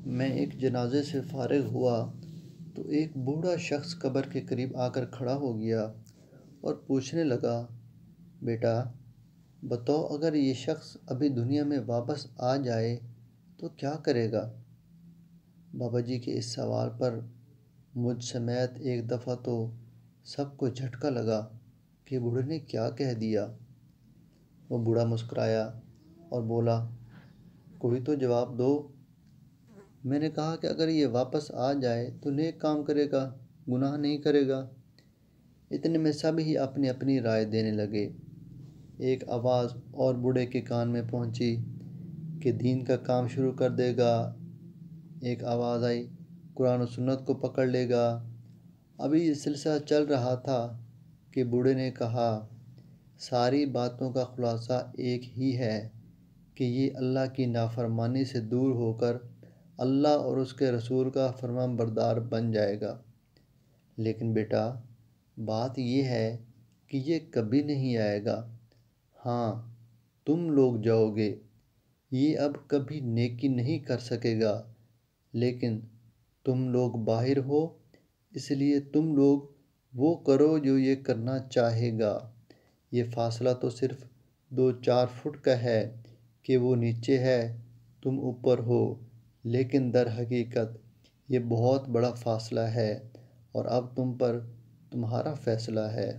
میں ایک جنازے سے فارغ ہوا تو ایک بوڑھا شخص قبر کے قریب آ کر کھڑا ہو گیا اور پوچھنے لگا، بیٹا بتاؤ، اگر یہ شخص ابھی دنیا میں واپس آ جائے تو کیا کرے گا؟ بابا جی کے اس سوال پر مجھ سمیت ایک دفعہ تو سب کو جھٹکا لگا کہ بوڑھے نے کیا کہہ دیا۔ وہ بوڑھا مسکرایا اور بولا، کوئی تو جواب دو۔ میں نے کہا کہ اگر یہ واپس آ جائے تو نیک کام کرے گا، گناہ نہیں کرے گا۔ اتنے میں سب ہی اپنی اپنی رائے دینے لگے۔ ایک آواز اور بوڑھے کے کان میں پہنچی کہ دین کا کام شروع کر دے گا۔ ایک آواز آئی، قرآن و سنت کو پکڑ لے گا۔ ابھی یہ سلسلہ چل رہا تھا کہ بوڑھے نے کہا، ساری باتوں کا خلاصہ ایک ہی ہے کہ یہ اللہ کی نافرمانی سے دور ہو کر اللہ اور اس کے رسول کا فرمان بردار بن جائے گا۔ لیکن بیٹا، بات یہ ہے کہ یہ کبھی نہیں آئے گا۔ ہاں، تم لوگ جاؤ گے، یہ اب کبھی نیکی نہیں کر سکے گا، لیکن تم لوگ باہر ہو، اس لیے تم لوگ وہ کرو جو یہ کرنا چاہے گا۔ یہ فاصلہ تو صرف 2-4 فٹ کا ہے کہ وہ نیچے ہے، تم اوپر ہو، لیکن در حقیقت یہ بہت بڑا فاصلہ ہے اور اب تم پر تمہارا فیصلہ ہے۔